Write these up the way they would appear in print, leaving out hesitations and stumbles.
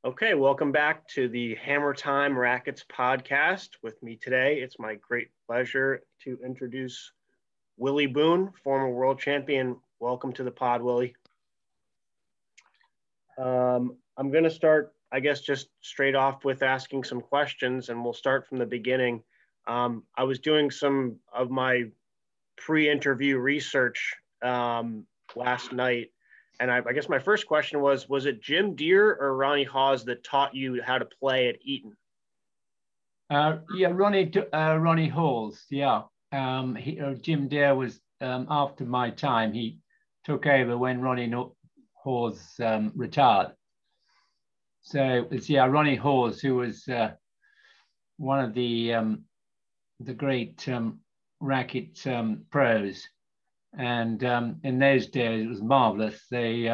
Okay, welcome back to the Hammer Time Rackets podcast. With me today, it's my great pleasure to introduce Willie Boone, former world champion. Welcome to the pod, Willie. I'm going to start, I guess, just straight off with asking some questions, and we'll start from the beginning. I was doing some of my pre-interview research last night. And I guess my first question was it Jim Deere or Ronnie Hawes that taught you how to play at Eton? Ronnie Hawes. Yeah. Jim Deere was after my time. He took over when Ronnie Hawes retired. So it's Ronnie Hawes, who was one of the great racket pros. And in those days, it was marvelous. They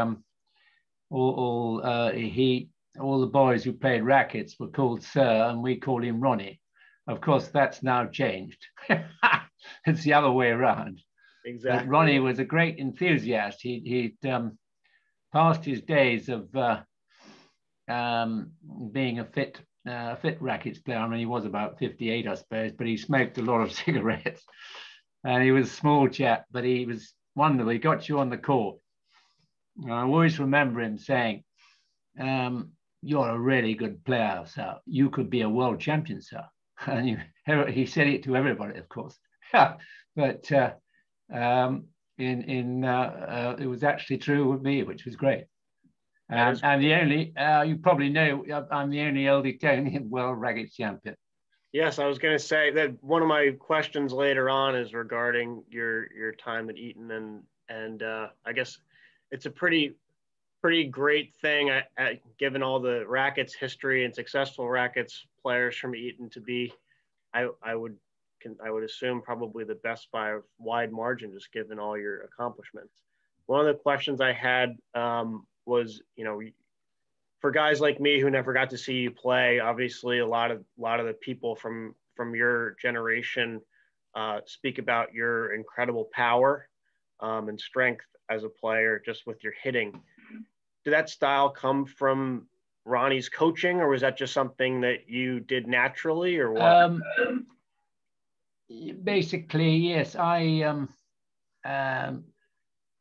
all the boys who played rackets were called Sir, and we called him Ronnie. Of course, that's now changed. It's the other way around. Exactly. But Ronnie was a great enthusiast. He'd passed his days of being a fit rackets player. I mean, he was about 58, I suppose, but he smoked a lot of cigarettes. And he was a small chap, but he was wonderful. He got you on the court. And I always remember him saying, you're a really good player, sir. You could be a world champion, sir. And he said it to everybody, of course. But it was actually true with me, which was great. And the only, you probably know, I'm the only old Etonian world racket champion. Yes, I was going to say that one of my questions later on is regarding your time at Eton, and I guess it's a pretty great thing, given all the rackets history and successful rackets players from Eton to be, I would assume probably the best by a wide margin, just given all your accomplishments. One of the questions I had was, for guys like me who never got to see you play, obviously a lot of the people from your generation speak about your incredible power and strength as a player, just with your hitting. Did that style come from Ronnie's coaching, or was that just something that you did naturally, or what? Basically, yes. I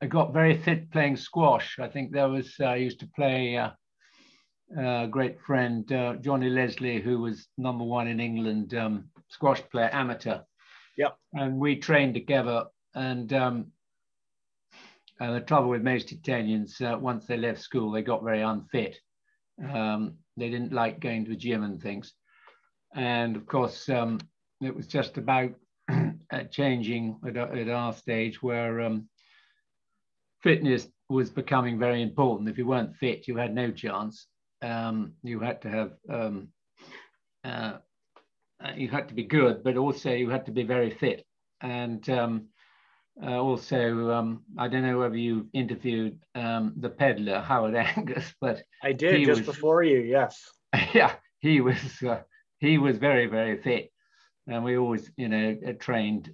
got very fit playing squash. I think I used to play. Great friend Johnny Leslie, who was #1 in England, squash player, amateur. Yep. And we trained together. And the trouble with most Italians, once they left school, they got very unfit. They didn't like going to the gym and things. And of course, it was just about changing at our stage, where fitness was becoming very important. If you weren't fit, you had no chance. You had to have you had to be good, but also you had to be very fit. And also, I don't know whether you interviewed the peddler Howard Angus, but I did just before you. Yes. Yeah, he was very, very fit, and we always trained.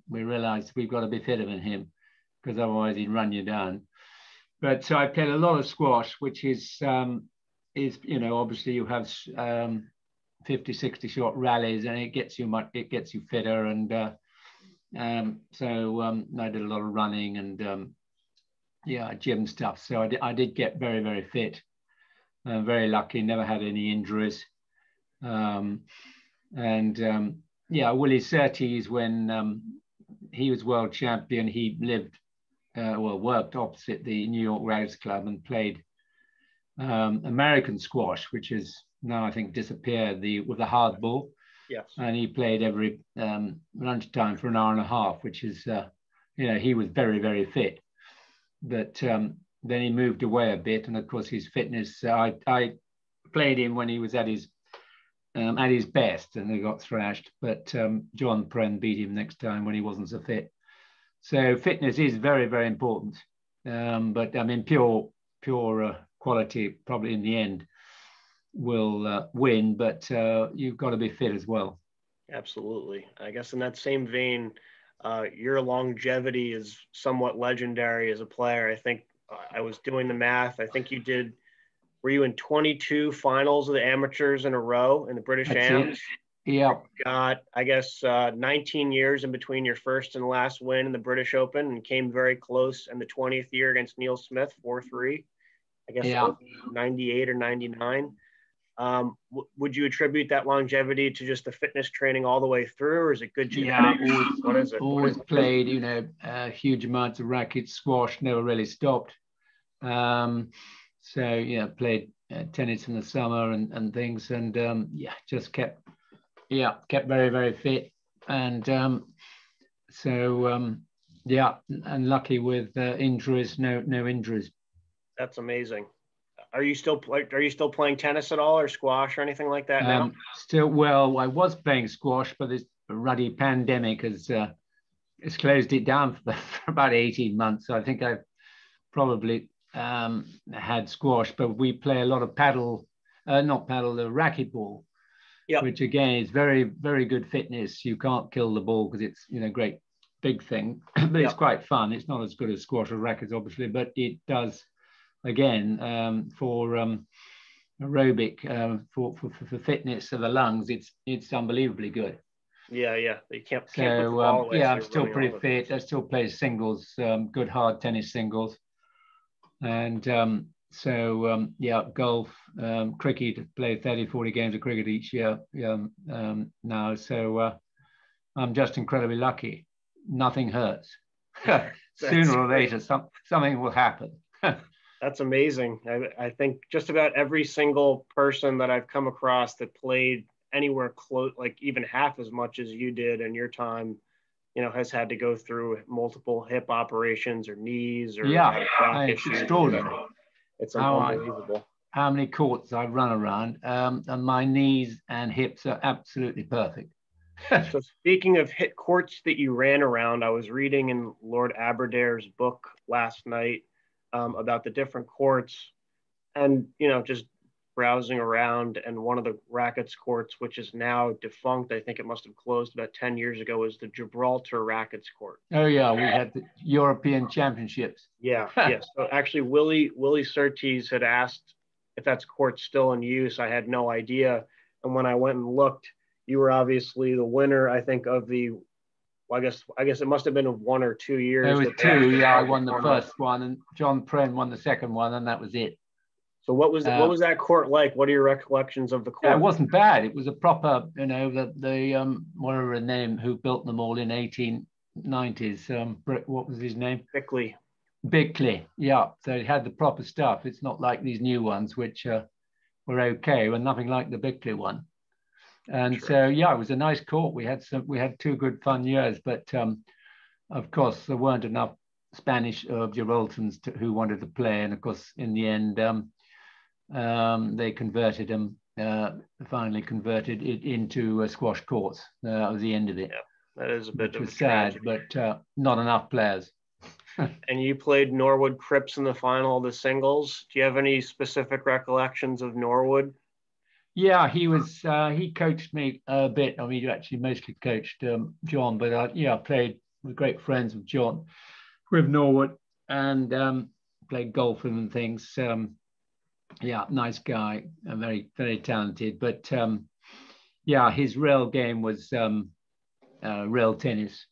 We realized we've got to be fitter than him, because otherwise he'd run you down. But so I played a lot of squash, which is obviously you have 50, 60 shot rallies, and it gets you fitter. And so I did a lot of running and gym stuff. So I did get very, very fit. Very lucky, never had any injuries. Willie Surtees, when he was world champion, he worked opposite the New York Rackets Club and played American squash, which is now I think disappeared, with the hard ball. Yes. And he played every lunchtime for an hour and a half, which is, he was very, very fit. But then he moved away a bit, and of course his fitness. I played him when he was at his best, and he got thrashed. But John Pren beat him next time when he wasn't so fit. So fitness is very, very important. But I mean, pure quality probably in the end will win, but you've got to be fit as well. Absolutely. I guess in that same vein, your longevity is somewhat legendary as a player. I think I was doing the math. I think you did were you in 22 finals of the amateurs in a row in the British Ams? Yeah. Got, I guess, 19 years in between your first and last win in the British Open, and came very close in the 20th year against Neil Smith, 4-3. I guess 98 or 99. Would you attribute that longevity to just the fitness training all the way through, or is it good genetics? Yeah, What is it? Always played, huge amounts of racket, squash, never really stopped. So yeah, played tennis in the summer and things, and just kept very, very fit, and and lucky with injuries, no injuries. That's amazing. Are you still playing tennis at all, or squash or anything like that now? Well, I was playing squash, but this ruddy pandemic has closed it down for about 18 months. So I think I've probably had squash, but we play a lot of the racquetball, which again is very, very good fitness. You can't kill the ball because it's great big thing, but it's quite fun. It's not as good as squash or rackets, obviously, but it does. Again, for aerobic, for fitness of the lungs, it's unbelievably good. Yeah. You can't put the ball away. I'm still pretty fit. I still play singles, good hard tennis singles, and golf, cricket. Play 30-40 games of cricket each year now. So I'm just incredibly lucky. Nothing hurts. Sooner or later, something will happen. That's amazing. I think just about every single person that I've come across that played anywhere close, like even half as much as you did in your time, has had to go through multiple hip operations or knees or back it's issues. Extraordinary. It's unbelievable. How many courts I've run around, and my knees and hips are absolutely perfect. So speaking of hit courts that you ran around, I was reading in Lord Aberdare's book last night about the different courts, and just browsing around, and one of the Rackets courts, which is now defunct, I think it must have closed about 10 years ago, is the Gibraltar Rackets court. Oh yeah, we had the European Championships. Yeah. So actually Willie Surtees had asked if that's court still in use. I had no idea, and when I went and looked, you were obviously the winner, I think, of the I guess it must have been of 1 or 2 years. There was 2. Yeah, I won the first one, and John Pren won the second one, and that was it. So what was that court like? What are your recollections of the court? Yeah, it wasn't bad. It was a proper, the whatever the name who built them all in 1890s. What was his name? Bickley. Yeah. So it had the proper stuff. It's not like these new ones, which were okay, but nothing like the Bickley one. And so, it was a nice court. We had 2 good fun years, but of course there weren't enough Spanish Gibraltarians who wanted to play. And of course, in the end, they converted them, finally converted it into squash courts. That was the end of it. Yeah, that is a bit of sad, but not enough players. And you played Norwood Cripps in the final of the singles. Do you have any specific recollections of Norwood? Yeah, he coached me a bit. I mean, he actually mostly coached John, but I played with great friends with John, with Norwood, and played golf with him and things. Nice guy, very, very talented. But his real game was real tennis.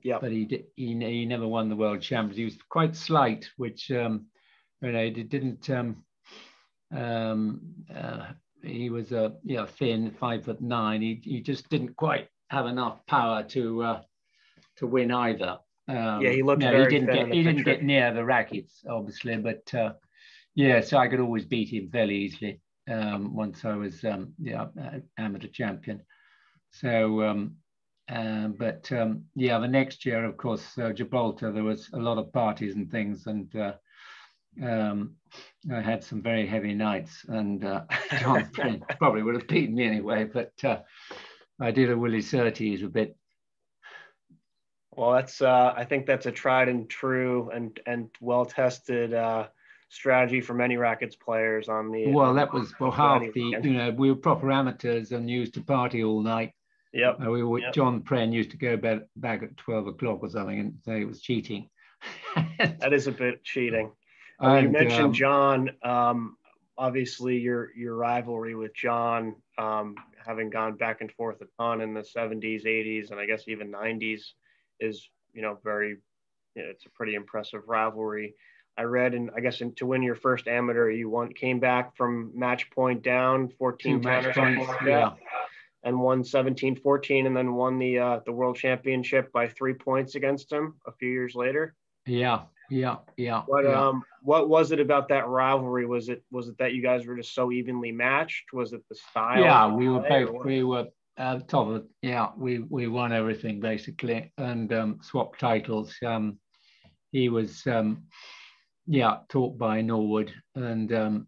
Yeah. But he never won the World Champions. He was quite slight, which didn't. He was thin, 5'9". He just didn't quite have enough power to win either. He looked very thin. He didn't get near the rackets, obviously, but so I could always beat him fairly easily once I was amateur champion. So, the next year, of course, Gibraltar, there was a lot of parties and things, and I had some very heavy nights, and John probably would have beaten me anyway, but I did a Willie Surtees a bit. Well, that's I think that's a tried and true and well-tested strategy for many rackets players on the. Well, that was half the, we were proper amateurs and used to party all night. Yep. John Pren used to go back at 12 o'clock or something and say it was cheating. That is a bit cheating. You mentioned John. obviously your rivalry with John, having gone back and forth a ton in the 70s, 80s, and I guess even 90s, is very, it's a pretty impressive rivalry. I read, and I guess to win your first amateur, you came back from match point down 14-10 or something like that, and won 17-14, and then won the World Championship by 3 points against him a few years later. Yeah. What was it about that rivalry? Was it that you guys were just so evenly matched? Was it the style? Yeah, we were top of, we won everything basically, and swapped titles. He was taught by Norwood, and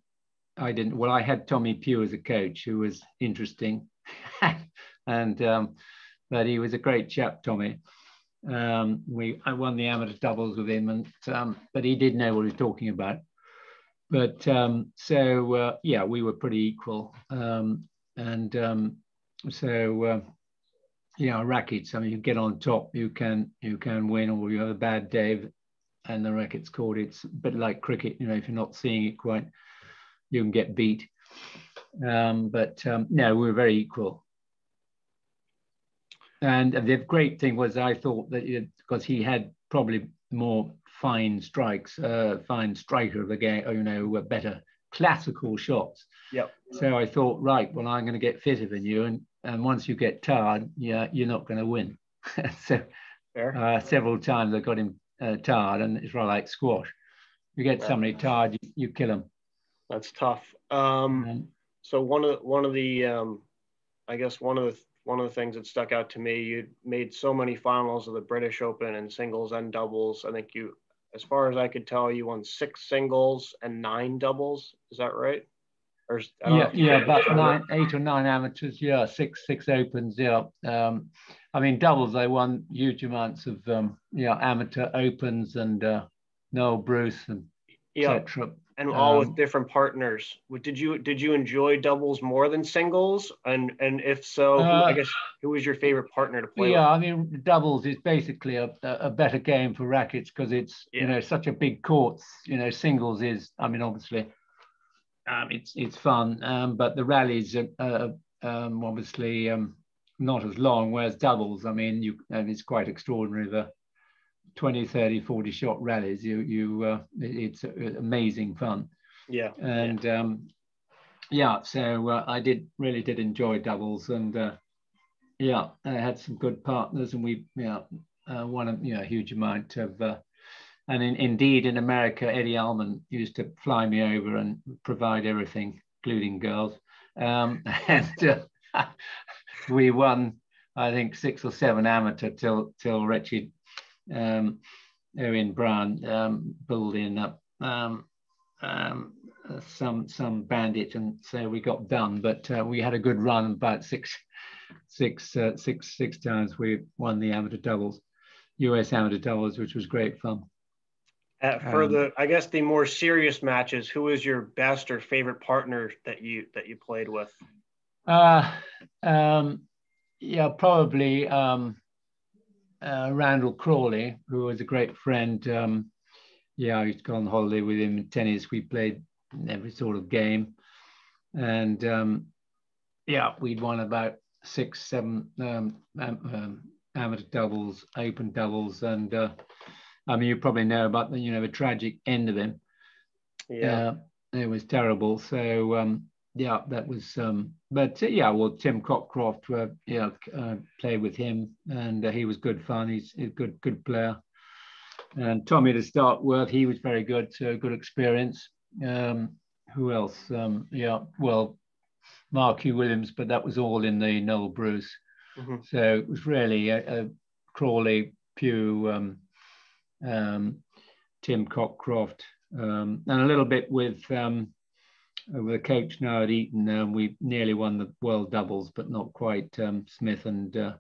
I didn't. Well, I had Tommy Pugh as a coach, who was interesting, and but he was a great chap, Tommy. I won the amateur doubles with him, and but he did know what he was talking about. But we were pretty equal, rackets. I mean, you get on top, you can win, or you have a bad day, and the racket's called. It's a bit like cricket, if you're not seeing it quite, you can get beat. No, we were very equal. And the great thing was, I thought that because he had probably more fine striker of the game, better classical shots. Yep. So I thought, right, well, I'm going to get fitter than you, and once you get tired, you're not going to win. So several times I got him tired, and it's right like squash. You get somebody tired, you kill them. That's tough. So one of the things that stuck out to me, you made so many finals of the British Open and singles and doubles. I think you, as far as I could tell, you won 6 singles and 9 doubles. Is that right? Or about 8 or 9 amateurs. Yeah, six opens. Yeah. I mean, doubles, I won huge amounts of amateur opens and Noel Bruce and etc. And all with different partners. Did you enjoy doubles more than singles? And if so, who was your favorite partner to play with? I mean, doubles is basically a better game for rackets, because it's such a big court. Singles is, I mean, obviously it's fun, but the rallies are obviously not as long. Whereas doubles, I mean, it's quite extraordinary. The 20, 30, 40 shot rallies, it's amazing fun. Yeah. And so I really did enjoy doubles, and I had some good partners, and we won a huge amount of and indeed in America, Eddie Almond used to fly me over and provide everything, including girls, and we won, I think, 6 or 7 amateur till wretched Owen Brown built in up some bandit, and so we got done. But we had a good run. About six times we won the amateur doubles, US amateur doubles, which was great fun. For the more serious matches, who was your best or favorite partner that you played with? Probably Randall Crawley, who was a great friend. I used to go on holiday with him in tennis. We played every sort of game, and we'd won about 6, 7 amateur doubles, open doubles, and I mean, you probably know about the tragic end of him. Yeah, it was terrible. So that was. Tim Cockcroft, played with him, and he was good fun. He's a good player. And Tommy to start with, he was very good. So good experience. Who else? Mark Hugh Williams, but that was all in the Noel Bruce. Mm-hmm. So it was really Crawley, Pugh, Tim Cockcroft, and a little bit with the coach now at Eton. We nearly won the world doubles, but not quite. Smith and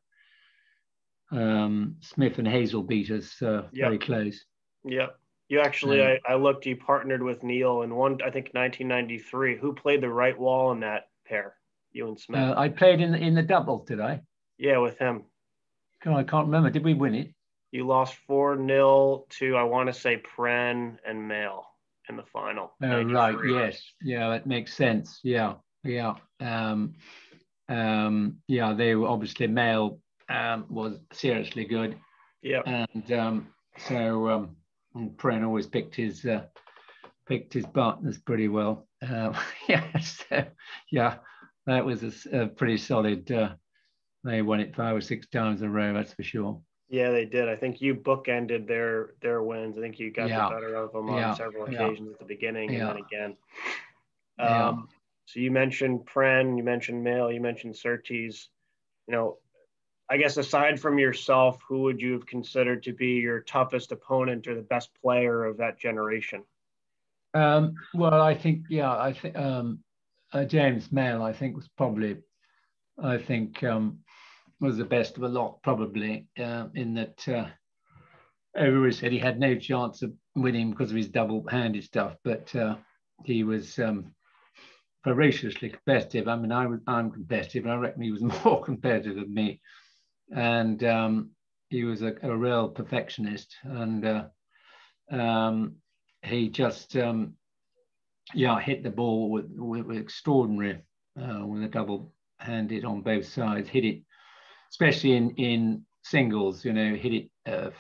Hazel beat us very close. Yeah. You actually, I looked, you partnered with Neil in I think 1993. Who played the right wall in that pair? You and Smith. I played in the double, did I? Yeah, with him. God, I can't remember. Did we win it? You lost 4-0 to, I want to say, Pren and Mail. in the final. Oh, right. Yes. Yeah, that makes sense. Yeah. Yeah. Yeah, they were obviously Male was seriously good. Yeah. And so Pren always picked his partners pretty well. Yeah. So, yeah, that was a pretty solid. They won it 5 or 6 times in a row. That's for sure. Yeah, they did. I think you bookended their wins. I think you got the better of them on several occasions at the beginning and then again. So you mentioned Pren, you mentioned Male, you mentioned Surtees. You know, I guess aside from yourself, who would you have considered to be your toughest opponent or the best player of that generation? Well, I think James Male, I think, was probably, was the best of a lot, probably, in that everybody said he had no chance of winning because of his double-handed stuff, but he was ferociously competitive. I mean, I'm competitive, and I reckon he was more competitive than me. And he was a real perfectionist, and he just hit the ball with extraordinary, with a double-handed on both sides. Hit it, especially in singles. You know, hit it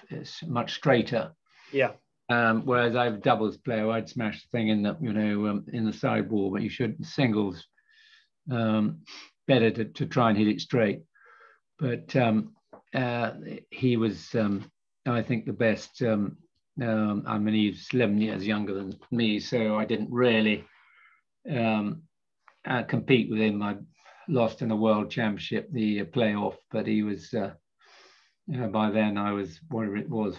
much straighter. Yeah. Whereas I was a doubles player, I'd smash the thing in the in the sideball, but you should singles better to try and hit it straight. But he was, I think, the best. I mean, he's 11 years younger than me, so I didn't really compete with him. I lost in the World Championship, the playoff, but he was, by then I was, whatever it was,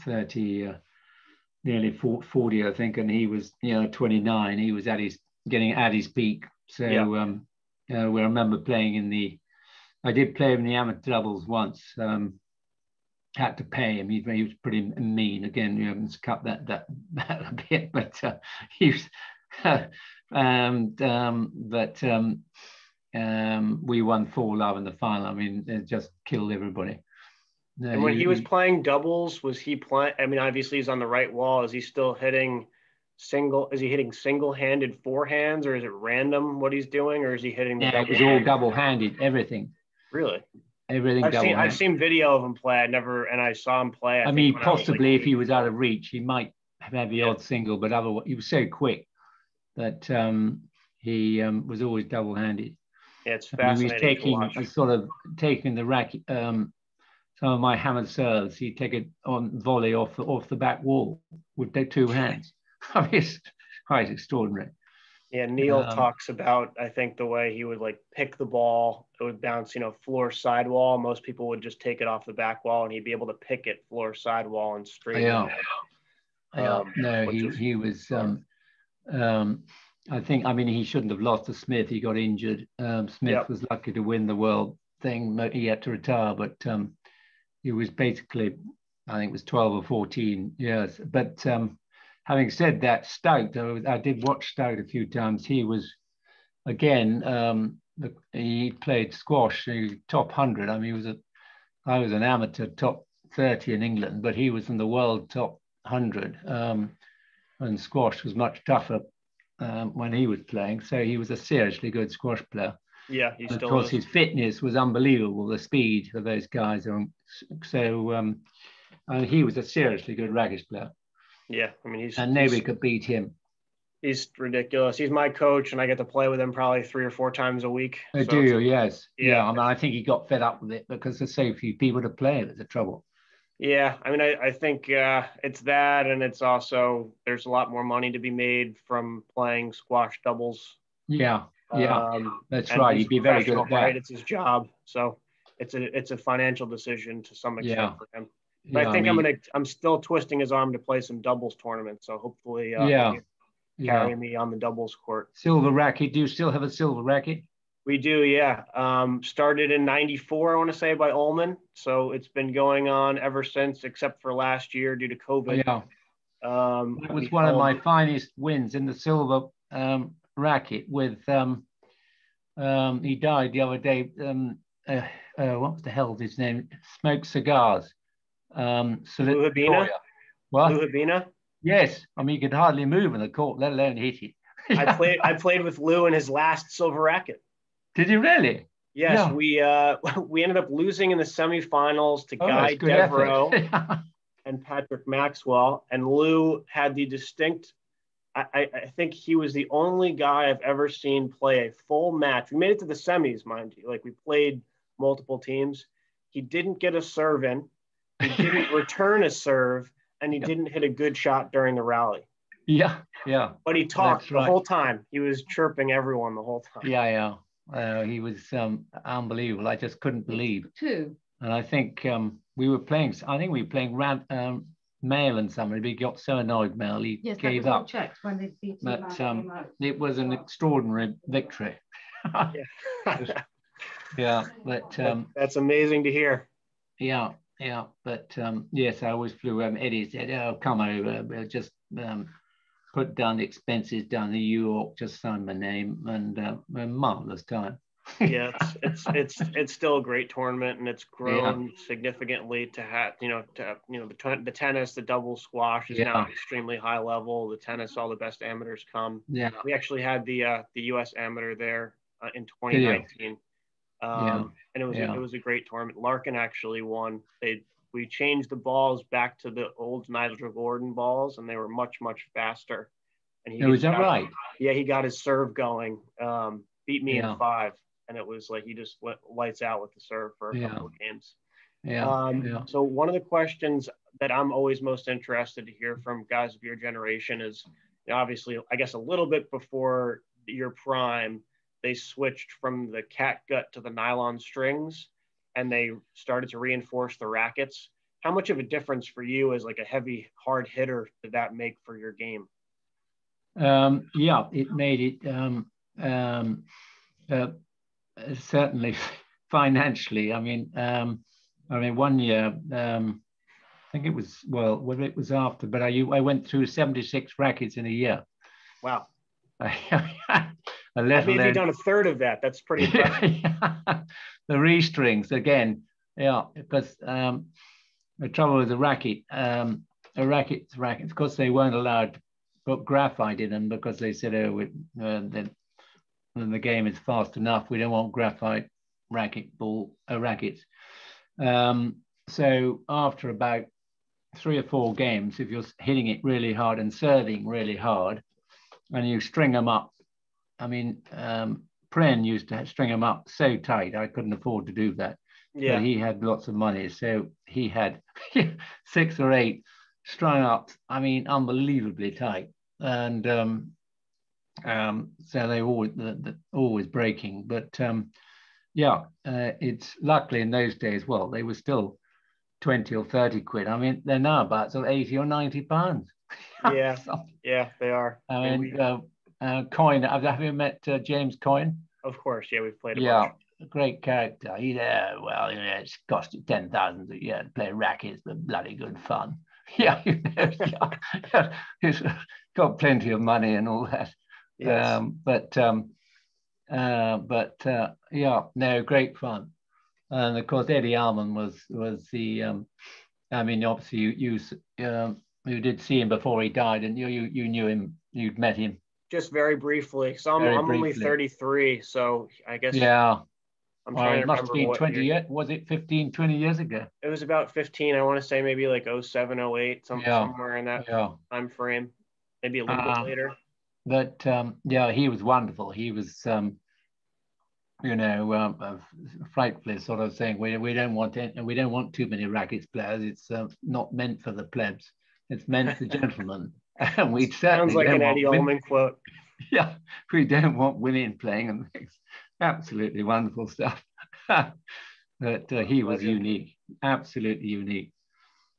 30, nearly 40, I think, and he was, 29. He was getting at his peak. So we remember playing I did play him in the amateur doubles once. Had to pay him. He was pretty mean. Again, you haven't cut that a bit, but he was. We won 4-love in the final. I mean, it just killed everybody. And when he was playing doubles, was he playing? I mean, obviously he's on the right wall. Is he still hitting Is he hitting single-handed forehands, or is it random what he's doing, or is he hitting? It was all double-handed. Everything. Really? Everything. I've seen video of him play. I saw him play. I mean, possibly if he was out of reach, he might have had the odd single, but otherwise he was so quick that he was always double-handed. Yeah, it's fascinating. He was taking the racket. Some of my hammered serves, he'd take it on volley off the back wall with their 2 hands. I mean, it's quite extraordinary. Yeah, Neil talks about, I think, the way he would pick the ball. It would bounce, floor sidewall. Most people would just take it off the back wall, and he'd be able to pick it floor sidewall and straight. He was. I think. I mean, he shouldn't have lost to Smith. He got injured. Smith was lucky to win the world thing. He had to retire, but he was basically, I think, it was 12 or 14 years. But having said that, Stout, I did watch Stout a few times. He was, again, he played squash, he was top 100. I mean, I was an amateur top 30 in England, but he was in the world top 100. And squash was much tougher when he was playing. So he was a seriously good squash player. Yeah, he still is. Of course, his fitness was unbelievable, the speed of those guys. So he was a seriously good racket player. Yeah, I mean, nobody could beat him. He's ridiculous. He's my coach, and I get to play with him probably 3 or 4 times a week. I do, yes. Yeah, I mean, I think he got fed up with it because there's so few people to play. It's a trouble. Yeah, I mean, I think it's that, and it's also there's a lot more money to be made from playing squash doubles. Yeah, that's right. He'd be very good at that. Right? It's his job, so it's a financial decision to some extent for him. But I think I'm still twisting his arm to play some doubles tournaments. So hopefully, carry me on the doubles court. Silver racket. Do you still have a silver racket? We do, yeah. Started in '94, I want to say, by Almond. So it's been going on ever since, except for last year due to COVID. Yeah. That was one of my finest wins in the silver racket. With he died the other day. What was the hell his name? Smoked cigars. Lou Habina? What? Lou Habina? Yes, I mean, he could hardly move in the court, let alone hit it. I played with Lou in his last silver racket. Did you really? Yes, Yeah. we ended up losing in the semifinals to Oh, Guy that's good effort. Devereaux and Patrick Maxwell. And Lou had the distinct, I think he was the only guy I've ever seen play a full match. We made it to the semis, mind you. Like, we played multiple teams. He didn't get a serve in. He didn't return a serve, and he didn't hit a good shot during the rally. Yeah, yeah. But he talked the whole time. He was chirping everyone the whole time. Yeah, yeah. He was unbelievable. I just couldn't believe. Too. And I think we were playing. I think we were playing Mail and somebody. He got so annoyed, Mail, he gave up. Checked when they beat but it was an extraordinary victory. Yeah, but that's amazing to hear. Yeah, yeah. But yes, I always flew. Eddie said, "Oh, come over. We'll just put down the expenses down in New York. Just sign my name, and a marvelous time." Yeah, it's still a great tournament, and it's grown significantly to have the tennis, the double squash is now extremely high level. The tennis, all the best amateurs come. Yeah, we actually had the U.S. amateur there in 2019, and it was a great tournament. Larkin actually won. We changed the balls back to the old Nigel Gordon balls, and they were much faster. And was that right? Yeah, he got his serve going. Beat me in 5. And it was like he just lights out with the serve for a couple of games. So one of the questions that I'm always most interested to hear from guys of your generation is, obviously, I guess a little bit before your prime, they switched from the catgut to the nylon strings, and they started to reinforce the rackets. How much of a difference for you as like a heavy, hard hitter did that make for your game? Yeah, it made it certainly financially. I mean, 1 year, I think it was, well, whether it was after, but I went through 76 rackets in a year. Wow. Maybe done a third of that. That's pretty impressive. The restrings again, because the trouble with the racket, rackets, of course, they weren't allowed to put graphite in them because they said, the game is fast enough. We don't want graphite rackets. So after about 3 or 4 games, if you're hitting it really hard and serving really hard, and you string them up, I mean, Pren used to string them up so tight, I couldn't afford to do that. Yeah. But he had lots of money, so he had 6 or 8 strung up, I mean, unbelievably tight. And so they always breaking. But it's luckily in those days, well, they were still 20 or 30 quid. I mean, they're now about sort of 80 or 90 pounds. Yeah, yeah, they are. I mean, Coyne, have you met James Coyne? Of course, yeah, we've played a bunch. A great character. It's cost you 10,000 a year to play rackets, but bloody good fun. Yeah, he's got plenty of money and all that. Yes. Great fun. And of course, Eddie Almond was the. I mean, obviously, you did see him before he died, and you knew him. You'd met him. Just very briefly. So I'm only 33, so I guess. Yeah. I'm trying to must remember have been what 20 years. Was it 15, 20 years ago? It was about 15. I want to say maybe like 07, 08, somewhere in that time frame. Maybe a little bit later. But he was wonderful. He was, frightfully sort of saying we don't want too many rackets players. It's not meant for the plebs. It's meant for gentlemen. And we sounds like an Eddie Almond quote. Yeah, we don't want women playing and things. Absolutely wonderful stuff. But he was unique, absolutely unique.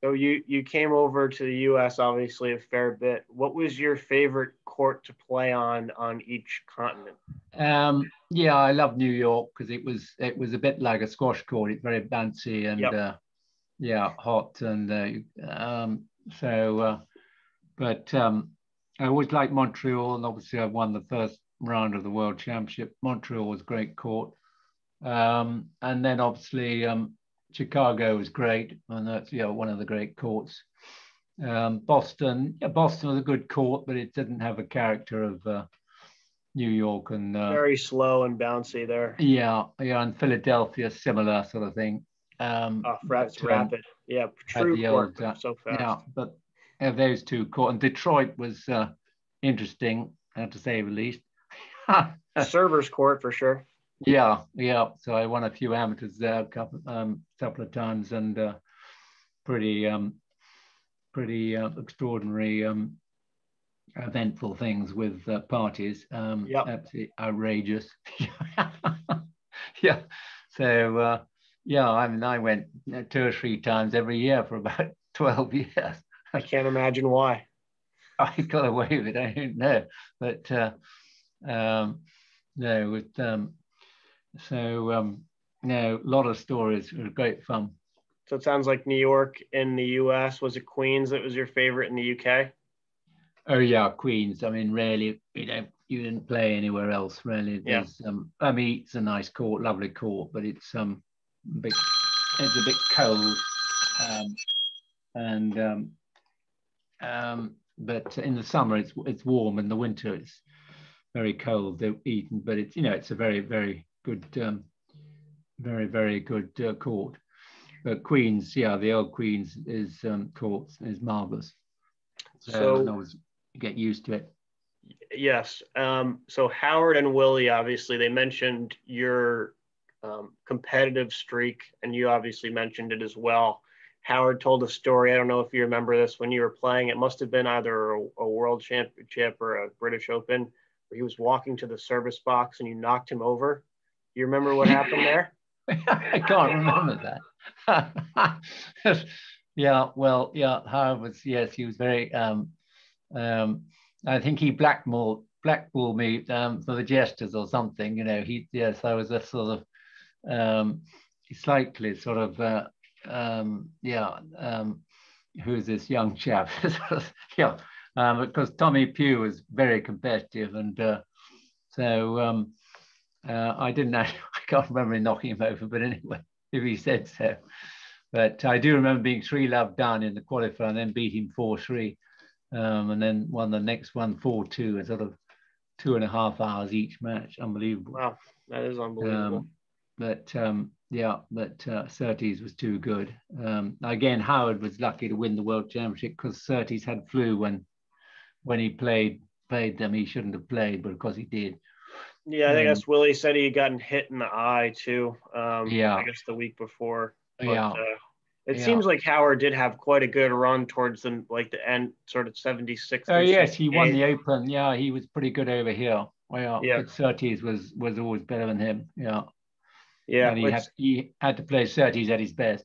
So you came over to the U.S. obviously a fair bit. What was your favorite court to play on each continent? I love New York because it was a bit like a squash court. It's very bouncy and hot and but I always liked Montreal, and obviously I won the first round of the World Championship. Montreal was a great court, and then obviously Chicago was great, and that's one of the great courts. Boston. Yeah, Boston was a good court, but it didn't have a character of New York and very slow and bouncy there. Yeah, and Philadelphia, similar sort of thing. That's rapid. Yeah, true court, so fast. Yeah, but those two court, and Detroit was interesting, to say the least. Servers court for sure. Yeah. So I won a few amateurs there a couple of times, and pretty extraordinary eventful things with parties. Absolutely outrageous. Yeah. So I mean, I went 2 or 3 times every year for about 12 years. I can't imagine why. I got away with it. I don't know, but no, with no, a lot of stories. It was great fun. So it sounds like New York in the U.S. Was it Queens that was your favorite in the U.K.? Oh yeah, Queens. I mean, really, you didn't play anywhere else, really. There's, I mean, it's a nice court, lovely court, but it's a bit cold, but in the summer it's warm, and the winter it's very cold. They're eaten, but it's a very, very good, very, very good court. But Queens, the old Queens court is marvelous. So I always get used to it. Yes. So Howard and Willie, obviously, they mentioned your competitive streak, and you obviously mentioned it as well. Howard told a story. I don't know if you remember this when you were playing. It must have been either a World Championship or a British Open, where he was walking to the service box and you knocked him over. You remember what happened there? I can't remember that. Howard was, yes, he was very, I think he blackballed me for the gestures or something, I was a sort of slightly sort of, who's this young chap? Because Tommy Pugh was very competitive, and I didn't know, I can't remember knocking him over, but anyway, if he said so. But I do remember being 3-love down in the qualifier and then beat him 4-3, and then won the next one 4-2, and sort of 2.5 hours each match. Unbelievable. Wow, that is unbelievable. Surtees was too good. Again, Howard was lucky to win the World Championship because Surtees had flu when he played them. He shouldn't have played, but of course he did. Yeah, I guess Willie said he had gotten hit in the eye too. I guess the week before. But, it seems like Howard did have quite a good run towards the end, sort of 76. Oh yes, he won the Open. Yeah, he was pretty good over here. But Surtees was always better than him. And he had to play Surtees at his best.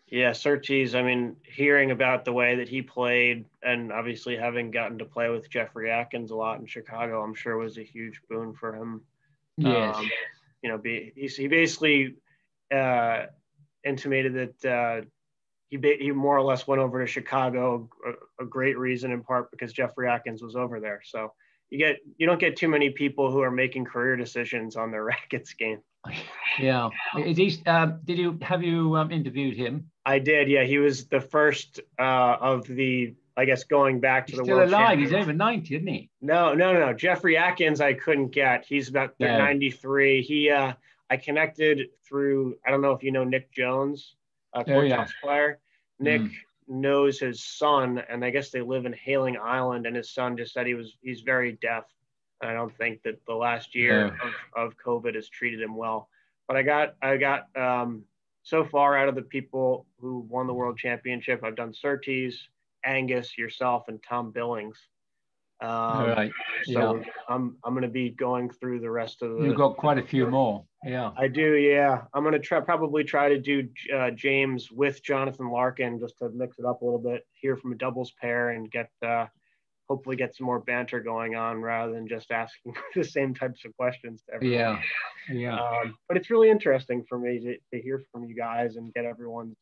Yeah, Surtees, I mean, hearing about the way that he played, and obviously having gotten to play with Jeffrey Atkins a lot in Chicago, I'm sure was a huge boon for him. Yes. He basically intimated that he more or less went over to Chicago, a great reason in part because Jeffrey Atkins was over there. So you don't get too many people who are making career decisions on their Rackets game. Yeah. Have you interviewed him? I did. Yeah, he was the first of the, I guess, going back to the World Championship. He's over 90, isn't he? No. Jeffrey Atkins, I couldn't get. He's about 93. I connected through, I don't know if you know Nick Jones, a tennis player. Nick knows his son, and I guess they live in Hailing Island, and his son just said he's very deaf. I don't think that the last year of COVID has treated him well. But I got so far out of the people who won the World Championship, I've done Surtees, Angus, yourself, and Tom Billings. All right. So I'm going to be going through the rest of the. You've got quite a few more. Yeah. I do. Yeah. I'm going to probably try to do James with Jonathan Larkin just to mix it up a little bit, hear from a doubles pair, and hopefully get some more banter going on rather than just asking the same types of questions to everyone. Yeah. But it's really interesting for me to hear from you guys and get everyone's,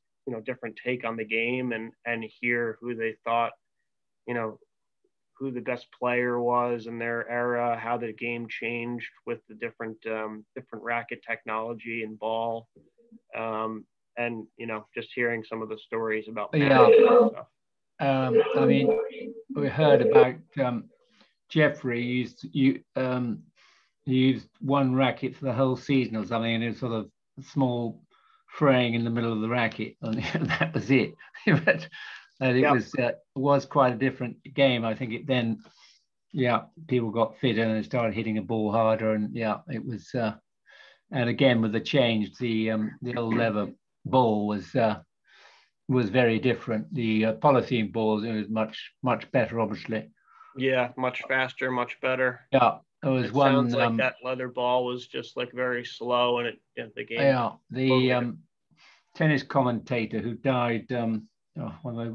different take on the game and hear who they thought, who the best player was in their era, how the game changed with the different racket technology and ball. And, just hearing some of the stories about stuff. I mean, we heard about Jeffrey he used one racket for the whole season or something, and it was sort of a small fraying in the middle of the racket, and that was it. But it was quite a different game. I think it then, people got fitter and they started hitting the ball harder, and it was. And again, with the change, the old leather ball was very different. The polythene balls, it was much better, obviously. Yeah, much faster, much better. Yeah, it was one. Sounds like that leather ball was just like very slow, and the game. Yeah, the tennis commentator who died.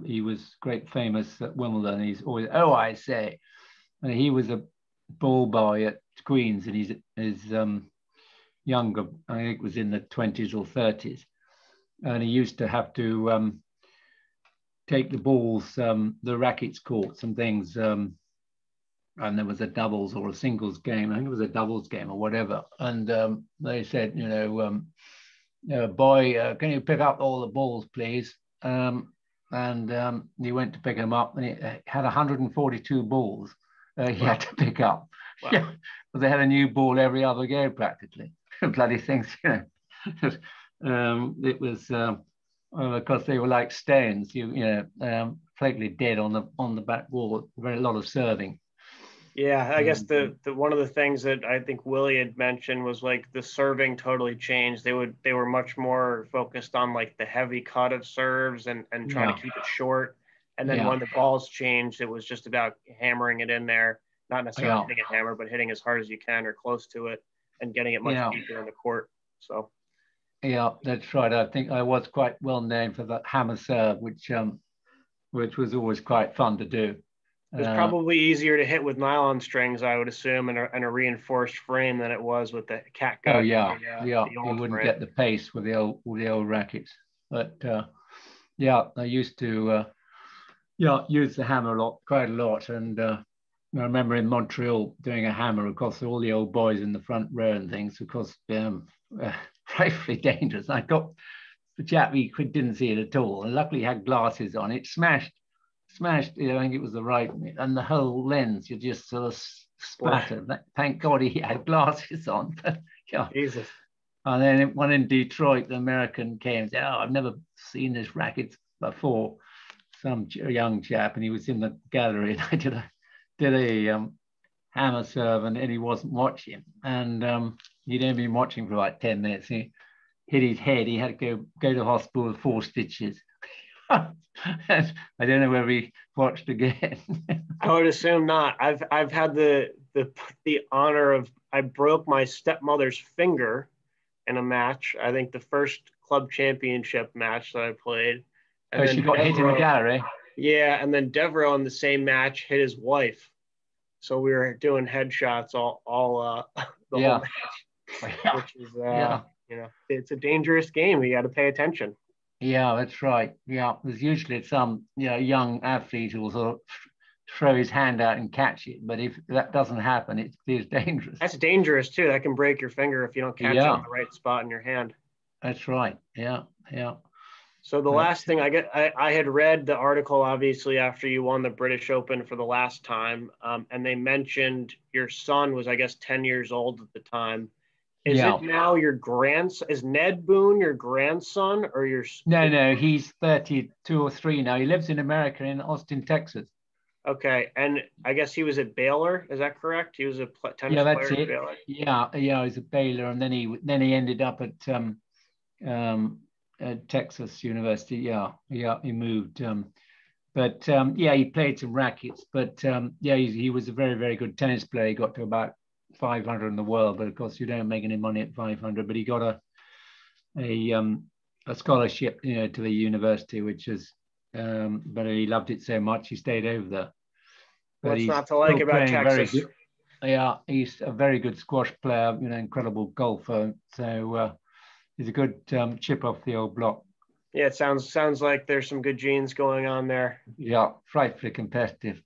He was great famous at Wimbledon. He's always, I say, and he was a ball boy at Queen's, and he's younger. I think it was in the 20s or 30s, and he used to have to take the balls, the rackets courts and things. And there was a doubles or a singles game. I think it was a doubles game or whatever. And they said, boy, can you pick up all the balls, please? And he went to pick them up, and he had 142 balls he had to pick up. Wow. Yeah, but they had a new ball every other game practically. Bloody things, it was because they were like stones, completely dead on the back wall. Very lot of serving. Yeah, I guess the one of the things that I think Willie had mentioned was like the serving totally changed. They were much more focused on like the heavy cut of serves and trying to keep it short. And then when the balls changed, it was just about hammering it in there, not necessarily hitting a hammer, but hitting as hard as you can or close to it and getting it much deeper in the court. So yeah, that's right. I think I was quite well known for that hammer serve, which was always quite fun to do. It was probably easier to hit with nylon strings, I would assume, and a reinforced frame than it was with the catgut. Oh yeah, you wouldn't get the pace with the old rackets. But I used to use the hammer quite a lot, and I remember in Montreal doing a hammer across all the old boys in the front row and things, because frightfully dangerous. I got the chap, he didn't see it at all, and luckily had glasses on. It smashed, I think it was the right, and the whole lens, you just sort of splattered. Thank God he had glasses on. Jesus. And then one in Detroit, the American came and said, I've never seen this racket before. Some young chap, and he was in the gallery, and I did a hammer serve, and he wasn't watching. And he'd only been watching for like 10 minutes. He hit his head. He had to go to hospital with 4 stitches. I don't know whether he watched again. I would assume not. I've had the honor of, I broke my stepmother's finger in a match. I think the first club championship match that I played. And she got hit in the gallery. Yeah, and then Devereaux in the same match hit his wife. So we were doing headshots all the whole match, which is it's a dangerous game. You got to pay attention. Yeah, that's right. Yeah, there's usually some young athlete who will sort of throw his hand out and catch it, but if that doesn't happen, it's dangerous. That's dangerous too. That can break your finger if you don't catch it on the right spot in your hand. That's right. Yeah. So the last thing I had read the article, obviously, after you won the British Open for the last time, and they mentioned your son was, I guess, 10 years old at the time. Is it now your grandson? Is Ned Boone your grandson or your? No, he's 32 or 3 now. He lives in America, in Austin, Texas. Okay, and I guess he was at Baylor. Is that correct? He was a tennis player at Baylor. Yeah, he was at Baylor, and then he ended up at Texas University. Yeah, he moved. He played some rackets, but he was a very, very good tennis player. He got to about 500 in the world, but of course you don't make any money at 500. But he got a scholarship, to the university, which is, but he loved it so much he stayed over there. What's not to like about Texas? He's a very good squash player, incredible golfer. So he's a good chip off the old block. Yeah, it sounds like there's some good genes going on there. Yeah, frightfully competitive.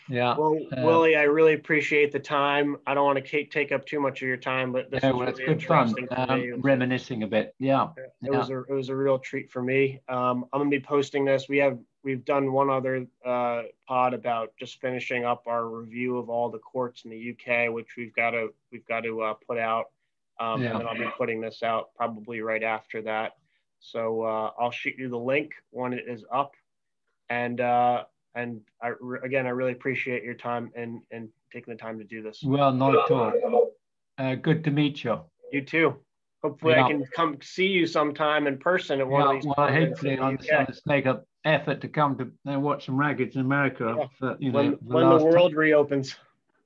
Yeah. Well, Willie, I really appreciate the time. I don't want to take up too much of your time, but this Yeah, was well, it's really good fun. interesting for me. Reminiscing a bit. Yeah. It was a real treat for me. I'm gonna be posting this. We've done one other pod about just finishing up our review of all the courts in the UK, which we've got to put out, and then I'll be putting this out probably right after that. So I'll shoot you the link when it is up, and again, I really appreciate your time and taking the time to do this. Well, not at all. Good to meet you. You too. Hopefully, I can come see you sometime in person at one of these tournaments. Hopefully, I'll just make an effort to come to watch some rackets in America. When the world reopens.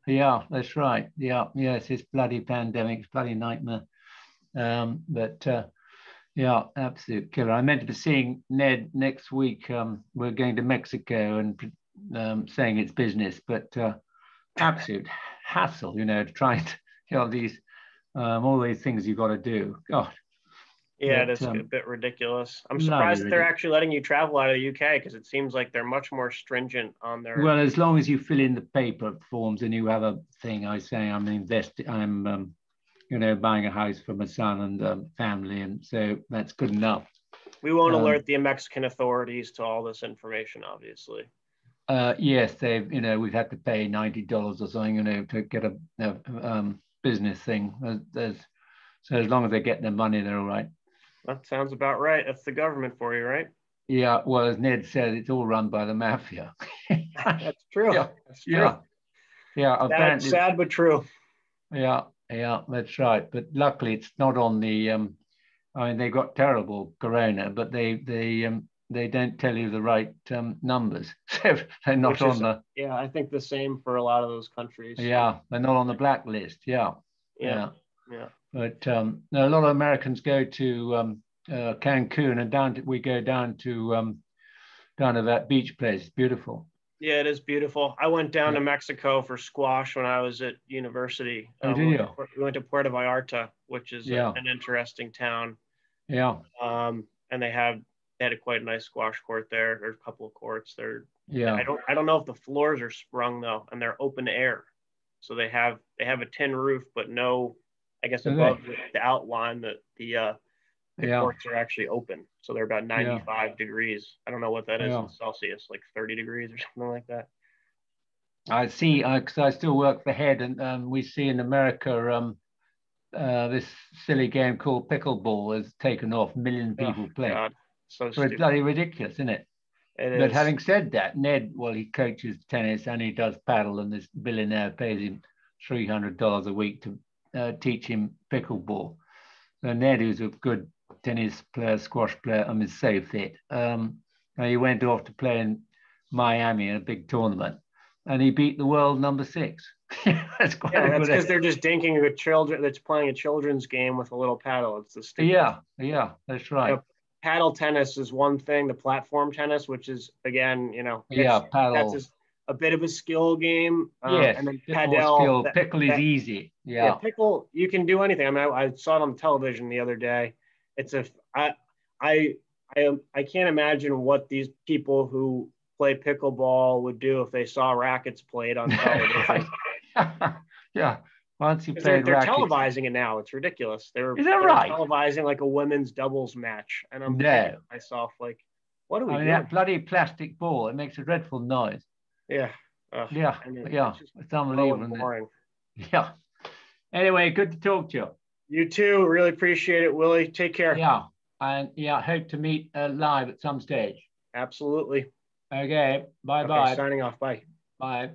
Yeah, that's right. Yeah, yes, it's bloody pandemic, it's bloody nightmare. Yeah, absolute killer. I meant to be seeing Ned next week. We're going to Mexico and saying it's business, but absolute hassle, trying to, these all these things you've got to do. God. Yeah, it's a bit ridiculous. I'm surprised that they're actually letting you travel out of the UK, because it seems like they're much more stringent on their. Well, as long as you fill in the paper forms and you have a thing, I say I'm buying a house for my son and family, and so that's good enough. We won't alert the Mexican authorities to all this information, obviously. Yes, we've had to pay $90 or something, to get a business thing. So as long as they get their money, they're all right. That sounds about right. That's the government for you, right? Yeah. Well, as Ned said, it's all run by the mafia. That's true. Yeah. That's true. Yeah. Sad but true. Yeah, that's right. But luckily, it's not on the. I mean, they got terrible corona, but they don't tell you the right numbers. So they're not on the. Yeah, I think the same for a lot of those countries. Yeah, they're not on the blacklist. Yeah. But a lot of Americans go to Cancun, and we go down to that beach place. It's beautiful. Yeah, it is beautiful. I went down to Mexico for squash when I was at university. Oh, did you? We went to Puerto Vallarta, which is an interesting town. Yeah. And they had quite a nice squash court there. There's a couple of courts there. Yeah. I don't know if the floors are sprung though, and they're open air. So they have a tin roof, but no, I guess above the outline that the courts are actually open. So they're about 95 degrees. I don't know what that is in Celsius, like 30 degrees or something like that. I see, because I still work for Head, and we see in America this silly game called pickleball has taken off. Million people play. God, so stupid. It's bloody ridiculous, isn't it? But having said that, Ned, he coaches tennis and he does paddle, and this billionaire pays him $300 a week to teach him pickleball. So Ned, who's a good tennis player, squash player, so fit. He went off to play in Miami in a big tournament, and he beat the world number 6. That's because they're just dinking with children. That's playing a children's game with a little paddle. It's the stupid. Yeah, that's right. Paddle tennis is one thing. The platform tennis, which is again, paddle. That's a bit of a skill game. Yes, and then paddle. Pickle is easy. Yeah, pickle, you can do anything. I mean, I saw it on television the other day. I can't imagine what these people who play pickleball would do if they saw Rackets played on television. Yeah. Once you played they're Rackets. Televising it now. It's ridiculous. Is that right? Televising like a women's doubles match. And I'm thinking to myself, like, what are we doing? That bloody plastic ball, it makes a dreadful noise. Yeah. It's unbelievable. Boring. Yeah. Anyway, good to talk to you. You too. Really appreciate it, Willie. Take care. Yeah. And hope to meet live at some stage. Absolutely. Okay. Bye-bye. Signing off. Bye. Bye.